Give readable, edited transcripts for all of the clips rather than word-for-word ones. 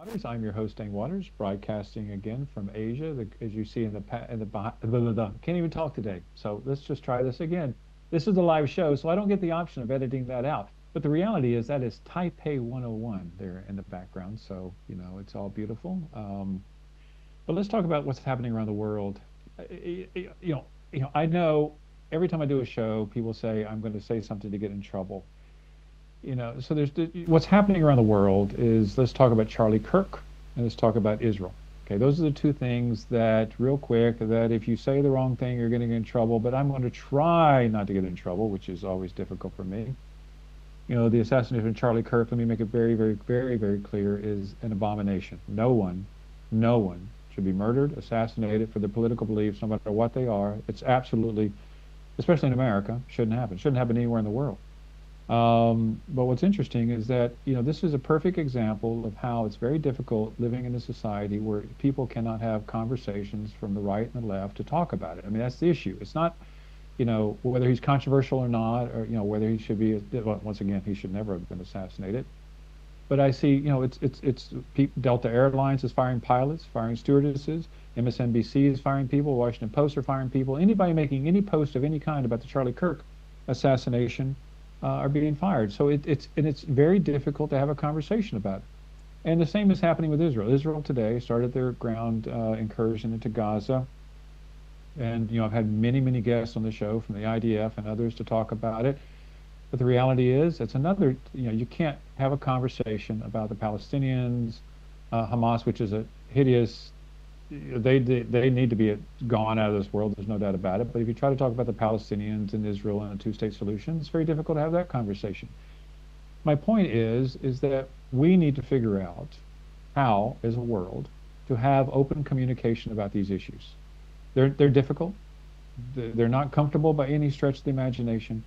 Waters. I'm your host, Dane Waters, broadcasting again from Asia. As you see in the can't even talk today. So let's just try this again. This is a live show, so I don't get the option of editing that out. But the reality is that is Taipei 101 there in the background. So, it's all beautiful. But let's talk about what's happening around the world. I know every time I do a show, people say I'm going to say something to get in trouble. So what's happening around the world is, let's talk about Charlie Kirk and let's talk about Israel. Okay, those are the two things that, real quick, that if you say the wrong thing, you're getting in trouble. But I'm going to try not to get in trouble, which is always difficult for me. The assassination of Charlie Kirk, let me make it very, very, very, very clear, is an abomination. No one should be murdered, assassinated for their political beliefs, no matter what they are. It's absolutely, especially in America, shouldn't happen. Shouldn't happen anywhere in the world. But what's interesting is that, this is a perfect example of how it's very difficult living in a society where people cannot have conversations from the right and the left to talk about it. I mean, that's the issue. It's not, whether he's controversial or not, or, whether he should be, well, once again, he should never have been assassinated. But I see, Delta Airlines is firing pilots, firing stewardesses. MSNBC is firing people. Washington Post are firing people. Anybody making any post of any kind about the Charlie Kirk assassination are being fired. So it's very difficult to have a conversation about it. And the same is happening with Israel. Israel today started their ground incursion into Gaza. And, I've had many, many guests on the show from the IDF and others to talk about it. But the reality is, it's another, you can't have a conversation about the Palestinians, Hamas, which is a hideous, they need to be gone out of this world. There's no doubt about it. But if you try to talk about the Palestinians and Israel and a two-state solution, it's very difficult to have that conversation. My point is that we need to figure out how, as a world, to have open communication about these issues. They're difficult. They're not comfortable by any stretch of the imagination.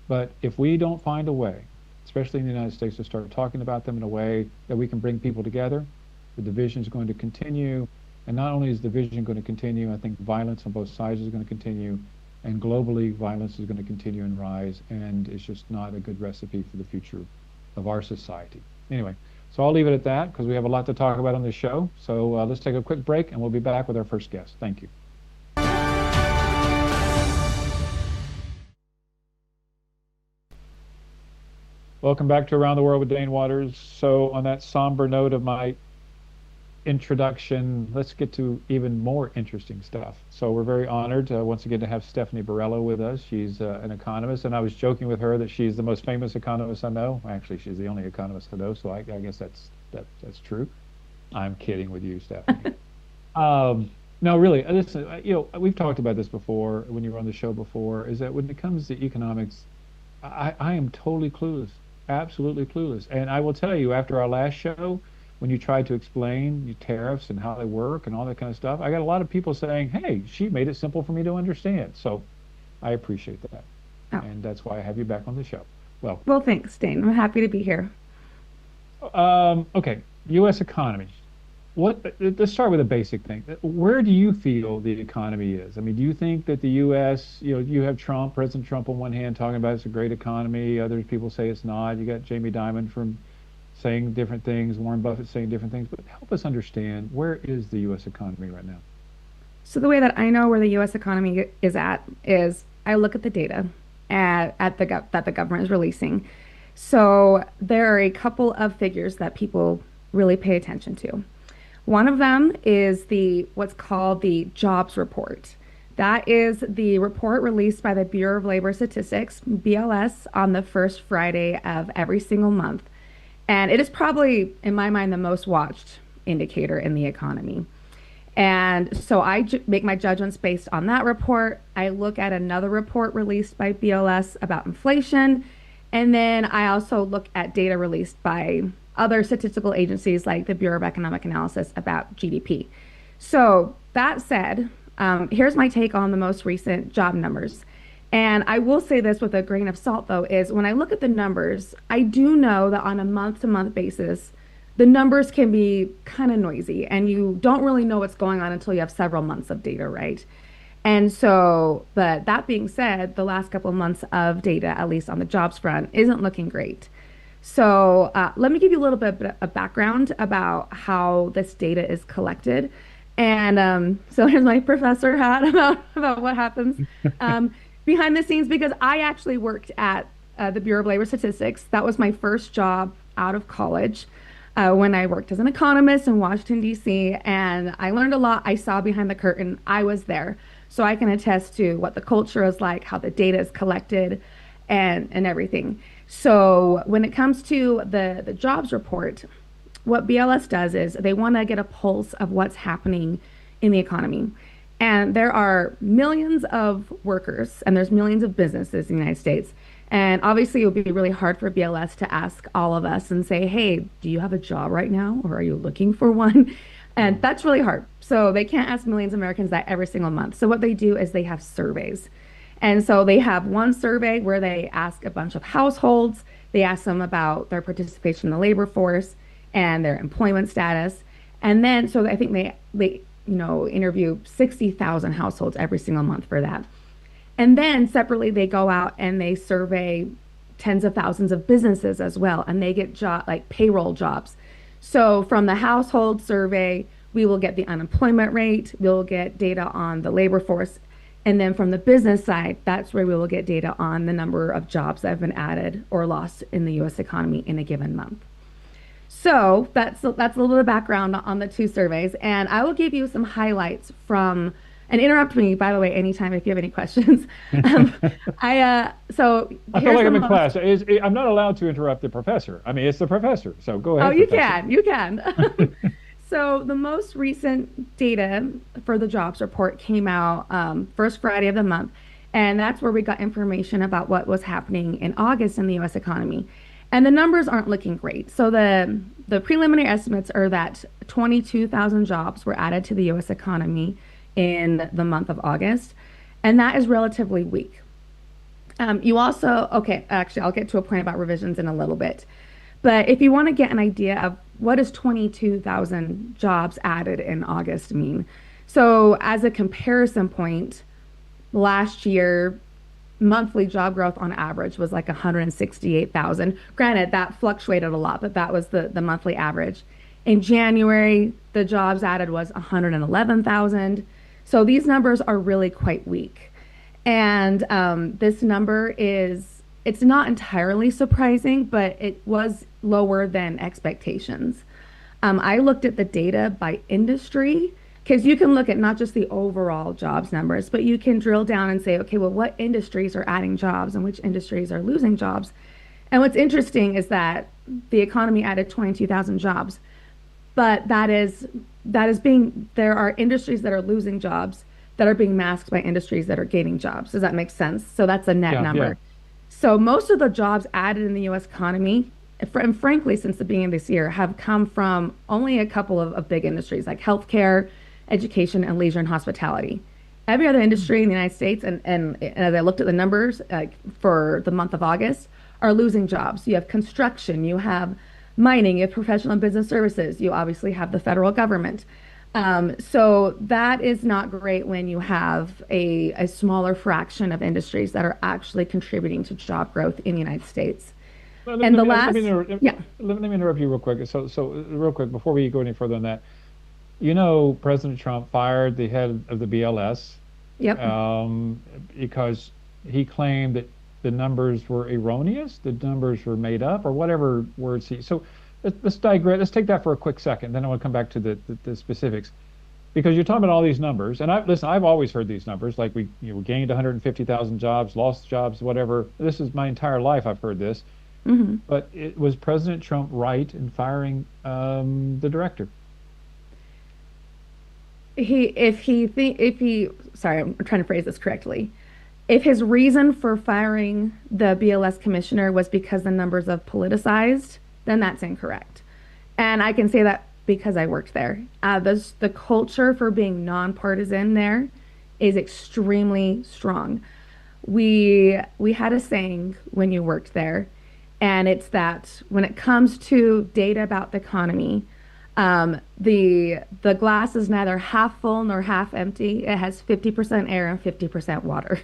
But if we don't find a way, especially in the United States, to start talking about them in a way that we can bring people together, the division is going to continue. And not only is division going to continue, I think violence on both sides is going to continue. And globally, violence is going to continue and rise. And it's just not a good recipe for the future of our society. Anyway, so I'll leave it at that because we have a lot to talk about on this show. So let's take a quick break and we'll be back with our first guest. Thank you. Welcome back to Around the World with Dane Waters. So on that somber note of my introduction, let's get to even more interesting stuff. So we're very honored once again to have Stephanie Barello with us. She's an economist, and I was joking with her that she's the most famous economist I know. Actually, she's the only economist I know, so I guess that's true. I'm kidding with you, Stephanie. No, really, listen, we've talked about this before when you were on the show before, is that when it comes to economics, I am totally clueless. Absolutely clueless. And I will tell you, after our last show, when you tried to explain your tariffs and how they work and all that kind of stuff, I got a lot of people saying, hey, she made it simple for me to understand. So I appreciate that. Oh. And that's why I have you back on the show. Well, thanks, Dane. I'm happy to be here. Okay, U.S. economy. Let's start with a basic thing. Where do you feel the economy is? I mean, do you think that the U.S., you have President Trump on one hand talking about it's a great economy. Other people say it's not. You got Jamie Dimon from saying different things, Warren Buffett saying different things. But help us understand, where is the U.S. economy right now? So the way that I know where the U.S. economy is at is I look at the data that the government is releasing. So there are a couple of figures that people really pay attention to. One of them is what's called the jobs report. That is the report released by the Bureau of Labor Statistics, BLS, on the first Friday of every single month. And it is probably, in my mind, the most watched indicator in the economy. And so make my judgments based on that report. I look at another report released by BLS about inflation. And then I also look at data released by other statistical agencies like the Bureau of Economic Analysis about GDP. So that said, here's my take on the most recent job numbers. And I will say this with a grain of salt, though, is when I look at the numbers, I do know that on a month-to-month basis, the numbers can be kind of noisy and you don't really know what's going on until you have several months of data, right? And so, but that being said, the last couple of months of data, at least on the jobs front, isn't looking great. So let me give you a little bit of background about how this data is collected. And so here's my professor hat about what happens um, behind the scenes because I actually worked at the Bureau of Labor Statistics. That was my first job out of college when I worked as an economist in Washington, D.C. And I learned a lot. I saw behind the curtain. I was there. So I can attest to what the culture is like, how the data is collected, and everything. So when it comes to the jobs report, what BLS does is they want to get a pulse of what's happening in the economy. And there are millions of workers and there's millions of businesses in the United States. And obviously, it would be really hard for BLS to ask all of us and say, hey, do you have a job right now? Or are you looking for one? And that's really hard. So they can't ask millions of Americans that every single month. So what they do is they have surveys. And so they have one survey where they ask a bunch of households. They ask them about their participation in the labor force and their employment status. And then, so I think they interview 60,000 households every single month for that. And then separately, they go out and they survey tens of thousands of businesses as well, and they get like payroll jobs. So from the household survey, we will get the unemployment rate, we'll get data on the labor force, and then from the business side, that's where we will get data on the number of jobs that have been added or lost in the U.S. economy in a given month. So that's a little bit of background on the two surveys, and I will give you some highlights from. And interrupt me, by the way, anytime if you have any questions. Um, so I feel here's like the I'm in most. class. I'm not allowed to interrupt the professor. I mean, it's the professor. So go Oh, ahead, you professor. can, you can. So the most recent data for the jobs report came out first Friday of the month, and that's where we got information about what was happening in August in the U.S. economy. And the numbers aren't looking great. So the preliminary estimates are that 22,000 jobs were added to the U.S. economy in the month of August, and that is relatively weak. You also, okay, actually, I'll get to a point about revisions in a little bit. But if you want to get an idea of what does 22,000 jobs added in August mean? So as a comparison point, last year, monthly job growth on average was like 168,000. Granted, that fluctuated a lot, but that was the monthly average. In January, the jobs added was 111,000. So these numbers are really quite weak. And this number it's not entirely surprising, but it was lower than expectations. I looked at the data by industry because you can look at not just the overall jobs numbers, but you can drill down and say, okay, well, what industries are adding jobs and which industries are losing jobs? And what's interesting is that the economy added 22,000 jobs, but that is being there are industries that are losing jobs that are being masked by industries that are gaining jobs. Does that make sense? So that's a net Yeah, yeah. number. So most of the jobs added in the US economy, and frankly, since the beginning of this year, have come from only a couple of big industries like healthcare, education, and leisure and hospitality. Every other industry in the United States, and as I looked at the numbers for the month of August, are losing jobs. You have construction, you have mining, you have professional and business services, you obviously have the federal government. So that is not great when you have a smaller fraction of industries that are actually contributing to job growth in the United States. Well, And the last, yeah, let me interrupt you real quick. So real quick before we go any further on that, President Trump fired the head of the BLS yep. because he claimed that the numbers were erroneous, the numbers were made up, or whatever words he. So let's digress. Let's take that for a quick second. Then I want to come back to the specifics because you're talking about all these numbers. And listen, I've always heard these numbers, like we gained 150,000 jobs, lost jobs, whatever. This is my entire life. I've heard this. Hmm. But was President Trump right in firing the director? Sorry, I'm trying to phrase this correctly. If his reason for firing the BLS commissioner was because the numbers have politicized, then that's incorrect. And I can say that because I worked there. The culture for being nonpartisan there is extremely strong. We had a saying when you worked there, and it's that when it comes to data about the economy, the glass is neither half full nor half empty. It has 50% air and 50% water.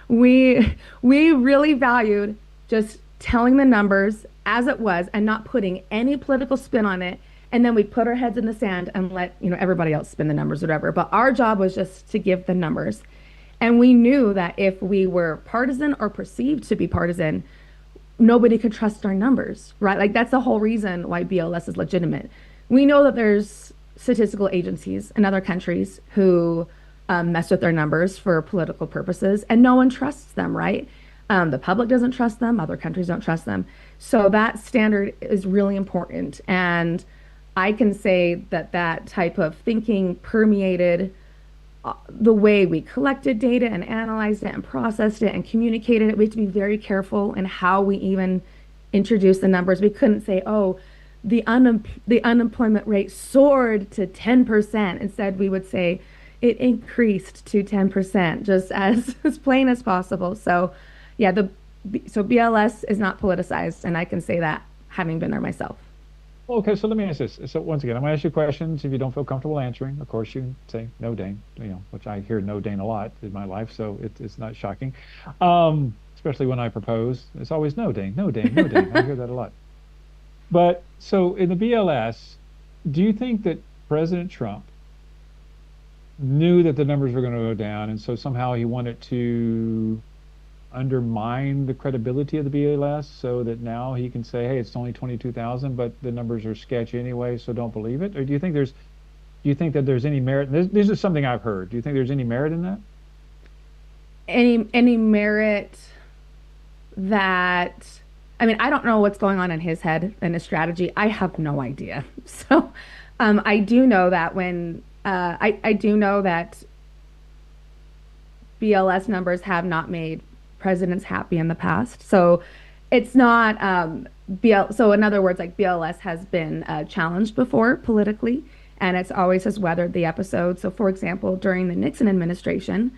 We really valued just telling the numbers as it was and not putting any political spin on it. And then we put our heads in the sand and let, everybody else spin the numbers, whatever. But our job was just to give the numbers. And we knew that if we were partisan or perceived to be partisan, nobody could trust our numbers, right? Like that's the whole reason why BLS is legitimate. We know that there's statistical agencies in other countries who mess with their numbers for political purposes, and no one trusts them, right? The public doesn't trust them, other countries don't trust them. So that standard is really important. And I can say that that type of thinking permeated the way we collected data and analyzed it and processed it and communicated it. We had to be very careful in how we even introduced the numbers. We couldn't say, oh, the unemployment rate soared to 10%. Instead, we would say it increased to 10%, just as, as plain as possible. So, yeah, so BLS is not politicized, and I can say that having been there myself. Okay, so let me ask this. So once again, I'm going to ask you questions. If you don't feel comfortable answering, of course, you can say no, Dane. Which I hear no, Dane a lot in my life, so it's not shocking. Especially when I propose, it's always no, Dane, no, Dane, no, Dane. I hear that a lot. But so in the BLS, do you think that President Trump knew that the numbers were going to go down, and so somehow he wanted to undermine the credibility of the BLS so that now he can say, hey, it's only 22,000, but the numbers are sketchy anyway, so don't believe it? Or do you think that there's any merit? This is something I've heard. Do you think there's any merit in that? Any merit that, I mean, I don't know what's going on in his head and his strategy. I have no idea. So I do know that I do know that BLS numbers have not made presidents happy in the past. So it's not so in other words, like BLS has been challenged before politically, and it's always has weathered the episode. So for example, during the Nixon administration,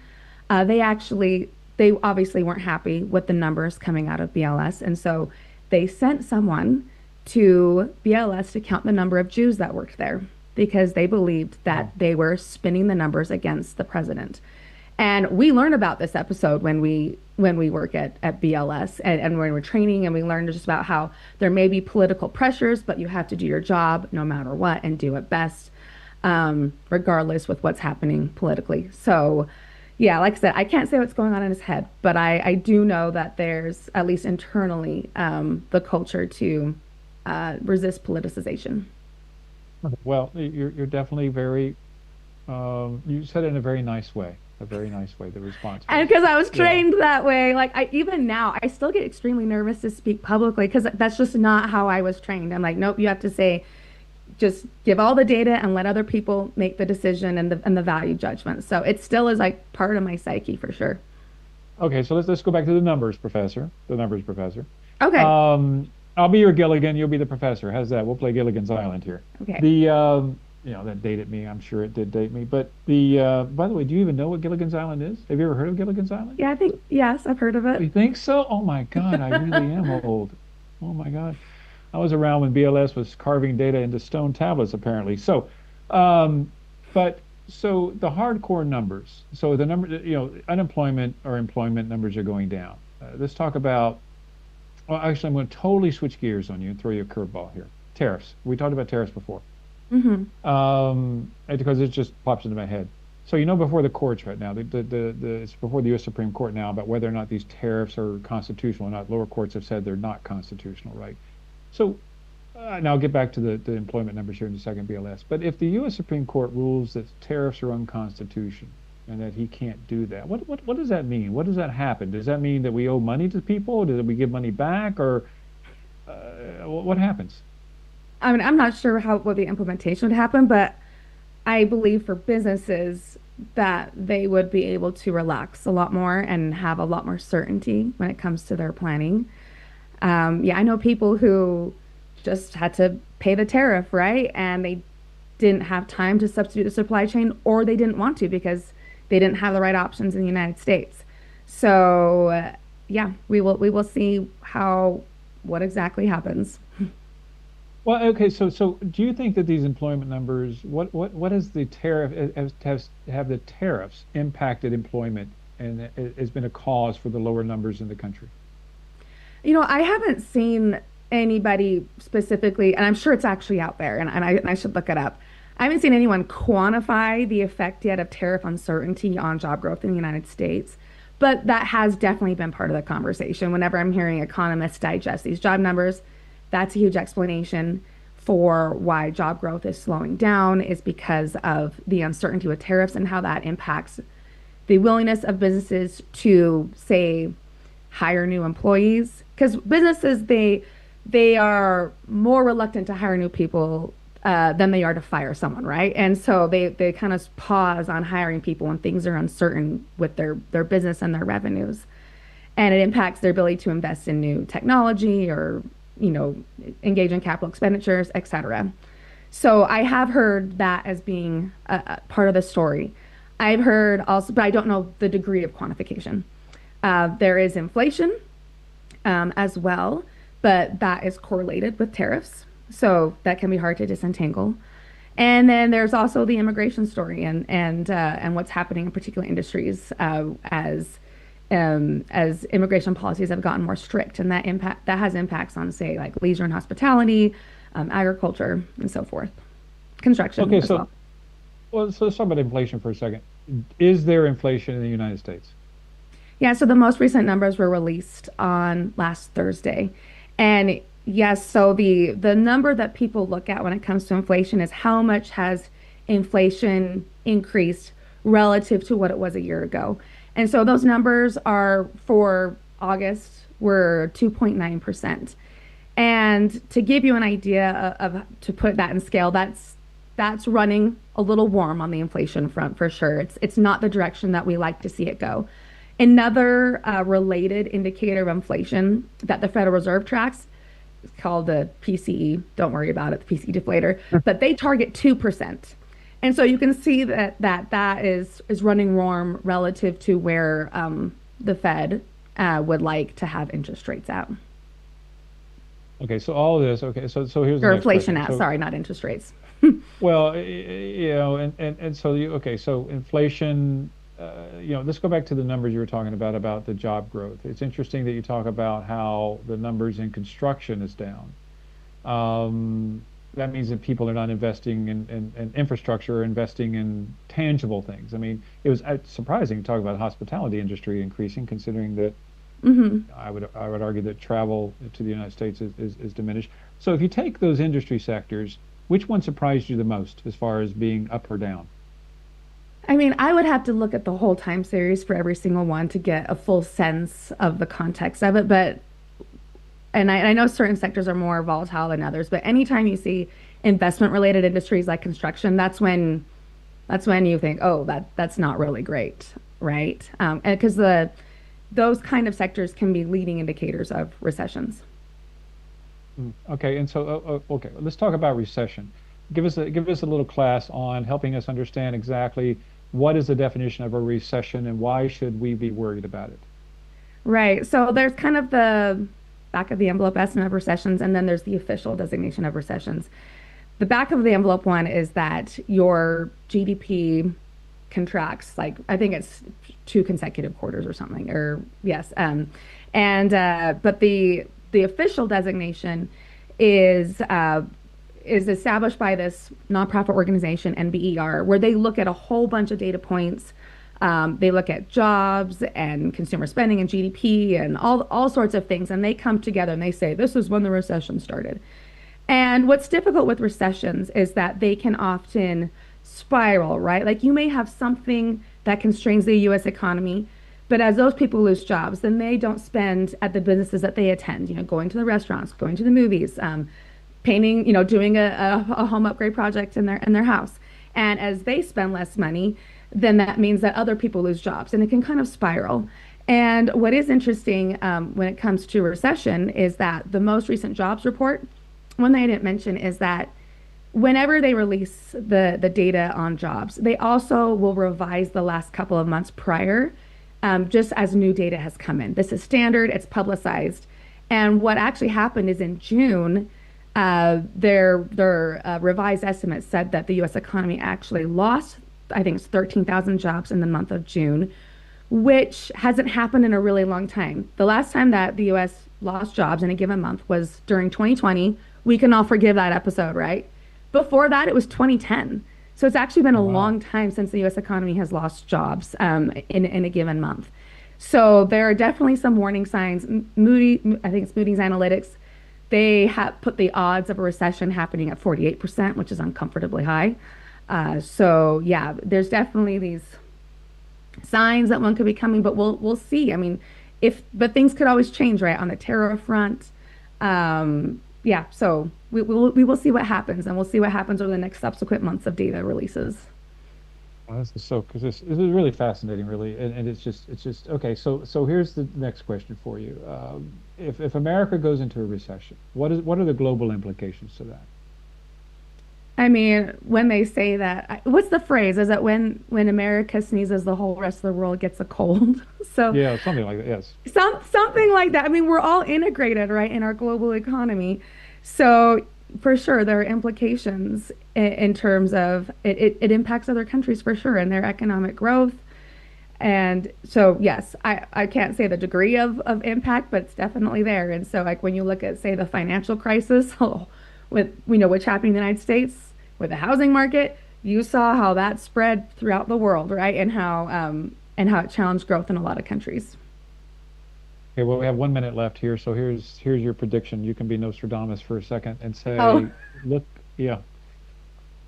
they obviously weren't happy with the numbers coming out of BLS, and so they sent someone to BLS to count the number of Jews that worked there because they believed that Oh, they were spinning the numbers against the president. And we learn about this episode when we work at BLS and when we're training, and we learn just about how there may be political pressures, but you have to do your job no matter what and do it best, regardless with what's happening politically. So yeah, like I said, I can't say what's going on in his head, but I do know that there's at least internally the culture to resist politicization. okay. Well, you're definitely very, you said it in a very nice way. The response And was, because I was yeah. trained that way, like I even now I still get extremely nervous to speak publicly because that's just not how I was trained. I'm like, nope, you have to say just give all the data and let other people make the decision and the value judgment. So it still is like part of my psyche for sure. Okay, so let's go back to the numbers professor. The numbers professor. Okay. I'll be your Gilligan. You'll be the professor. How's that? We'll play Gilligan's Island here. Okay. That dated me. I'm sure it did date me. But by the way, do you even know what Gilligan's Island is? Have you ever heard of Gilligan's Island? Yeah, I think yes, I've heard of You it. think so? Oh my God, I really am old. Oh my God. I was around when BLS was carving data into stone tablets, apparently. Um, but so the hardcore numbers. So the number, unemployment or employment numbers are going down. Let's talk about. Well, actually, I'm going to totally switch gears on you and throw you a curveball here. Tariffs. We talked about tariffs before, Hmm. because it just pops into my head. So before the courts right now, it's before the U.S. Supreme Court now about whether or not these tariffs are constitutional or not. Lower courts have said they're not constitutional, right? So now I'll get back to the employment numbers here in a second, BLS. But if the U.S. Supreme Court rules that tariffs are unconstitutional and that he can't do that, what does that mean? What does that happen? Does that mean that we owe money to people? Do we give money back, or what happens? I mean, I'm not sure how what the implementation would happen, but I believe for businesses that they would be able to relax a lot more and have a lot more certainty when it comes to their planning. Yeah, I know people who just had to pay the tariff, right? And they didn't have time to substitute the supply chain, or they didn't want to because they didn't have the right options in the United States. So, yeah, we will see how what exactly happens. Well, okay, so do you think that these employment numbers, what is the tariff, have the tariffs impacted employment and has been a cause for the lower numbers in the country? I haven't seen. anybody specifically, and I'm sure it's actually out there, and I should look it up. I haven't seen anyone quantify the effect yet of tariff uncertainty on job growth in the United States, but that has definitely been part of the conversation. Whenever I'm hearing economists digest these job numbers, that's a huge explanation for why job growth is slowing down, is because of the uncertainty with tariffs and how that impacts the willingness of businesses to, say, hire new employees. Because businesses, they are more reluctant to hire new people than they are to fire someone, right? And so they kind of pause on hiring people when things are uncertain with their business and their revenues. And it impacts their ability to invest in new technology or, engage in capital expenditures, et cetera. So I have heard that as being a part of the story. I've heard also, but I don't know the degree of quantification. There is inflation as well, but that is correlated with tariffs. So that can be hard to disentangle. And then there's also the immigration story and what's happening in particular industries as immigration policies have gotten more strict, and that has impacts on, say, like leisure and hospitality, agriculture, and so forth, construction Okay, as well. so let's talk about inflation for a second. Is there inflation in the United States? Yeah, so the most recent numbers were released on last Thursday. And yes, so the number that people look at when it comes to inflation is how much has inflation increased relative to what it was a year ago. And so those numbers are for August were 2.9%. And to give you an idea to put that in scale, that's running a little warm on the inflation front for sure. It's not the direction that we like to see it go. Another related indicator of inflation that the Federal Reserve tracks is called the PCE. Don't worry about it, the PCE deflator, but they target 2%. And so you can see that is running warm relative to where the Fed would like to have interest rates at. Okay, so all of this. Okay, so here's the Or next inflation question. at, So, sorry, not interest rates. well, and so okay, so inflation. Let's go back to the numbers you were talking about the job growth. It's interesting that you talk about how the numbers in construction is down. That means that people are not investing in infrastructure, investing in tangible things. I mean, it was surprising to talk about hospitality industry increasing, considering that Hmm. I would argue that travel to the United States is diminished. So if you take those industry sectors, which one surprised you the most as far as being up or down? I mean, I would have to look at the whole time series for every single one to get a full sense of the context of it. But and I know certain sectors are more volatile than others, but anytime you see investment related industries like construction, that's when you think, oh, that's not really great, right? And because the those kind of sectors can be leading indicators of recessions. Okay, and so okay, let's talk about recession. Give us a little class on helping us understand exactly what is the definition of a recession and why should we be worried about it. Right. So there's kind of the back of the envelope estimate of recessions, and then there's the official designation of recessions. The back of the envelope one is that your GDP contracts, like I think it's two consecutive quarters or something, or yes. And but the official designation is is established by this nonprofit organization, NBER, where they look at a whole bunch of data points. They look at jobs and consumer spending and GDP and all sorts of things, and they come together and they say this is when the recession started. And what's difficult with recessions is that they can often spiral, right? Like you may have something that constrains the US economy, but as those people lose jobs, then they don't spend at the businesses that they attend, going to the restaurants, going to the movies, painting, doing a home upgrade project in their house. And as they spend less money, then that means that other people lose jobs and it can kind of spiral. And what is interesting when it comes to recession is that the most recent jobs report, one thing I didn't mention is that whenever they release the data on jobs, they also will revise the last couple of months prior, just as new data has come in. This is standard, it's publicized. And what actually happened is in June, their revised estimates said that the U.S. economy actually lost, I think it's 13,000 jobs in the month of June, which hasn't happened in a really long time. The last time that the U.S. lost jobs in a given month was during 2020. We can all forgive that episode, right? Before that, it was 2010. So it's actually been Oh, a wow. long time since the U.S. economy has lost jobs in a given month. So there are definitely some warning signs. I think it's Moody's Analytics. They have put the odds of a recession happening at 48%, which is uncomfortably high. So yeah, there's definitely these signs that one could be coming, but we'll see. I mean, if but things could always change, right? On the tariff front. Yeah, so we will see what happens, and we'll see what happens over the next subsequent months of data releases. Well, this is so because this is really fascinating, really, and it's just okay. So here's the next question for you. If America goes into a recession, what are the global implications to that? I mean, when they say that, what's the phrase? Is it when America sneezes, the whole rest of the world gets a cold? So Yeah, something like that. Yes. something like that. I mean, we're all integrated, right, in our global economy. So for sure, there are implications in terms of it impacts other countries for sure and their economic growth. And so, yes, I can't say the degree of impact, but it's definitely there. And so, like when you look at, say, the financial crisis, with what's happening in the United States with the housing market, you saw how that spread throughout the world, right? And how it challenged growth in a lot of countries. Okay, well, we have 1 minute left here, so here's your prediction. You can be Nostradamus for a second and Oh, say, look, yeah,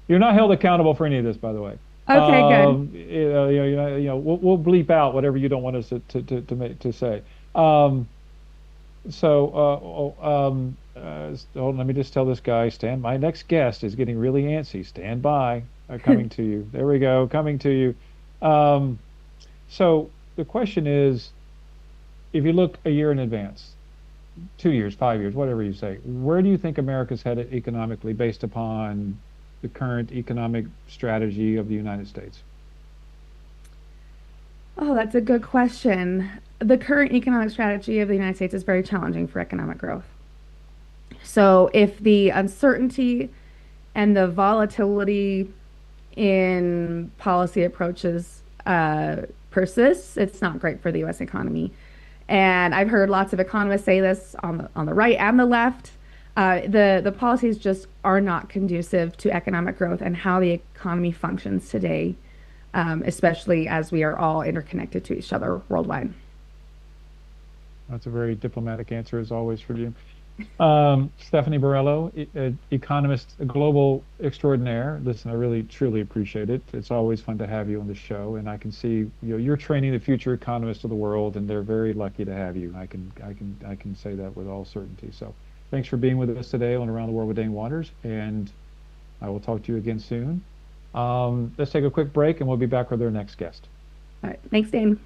you're not held accountable for any of this, by the way. okay, good. We'll bleep out whatever you don't want us to say. Um, hold on, let me just tell this guy, stand. My next guest is getting really antsy. Stand by. Coming to you. There we go. Coming to you. So the question is, if you look a year in advance, 2 years, 5 years, whatever you say, where do you think America's headed economically based upon the current economic strategy of the United States? Oh, that's a good question. The current economic strategy of the United States is very challenging for economic growth. So, if the uncertainty and the volatility in policy approaches persists, it's not great for the U.S. economy. And I've heard lots of economists say this on the right and the left. The policies just are not conducive to economic growth and how the economy functions today, especially as we are all interconnected to each other worldwide. That's a very diplomatic answer, as always, for you. Stephanie Barello, economist, a global extraordinaire. Listen, I really, truly appreciate it. It's always fun to have you on the show, and I can see, you're training the future economists of the world, and they're very lucky to have you. I can say that with all certainty. So, thanks for being with us today on Around the World with Dane Waters, and I will talk to you again soon. Let's take a quick break, and we'll be back with our next guest. All right. Thanks, Dane.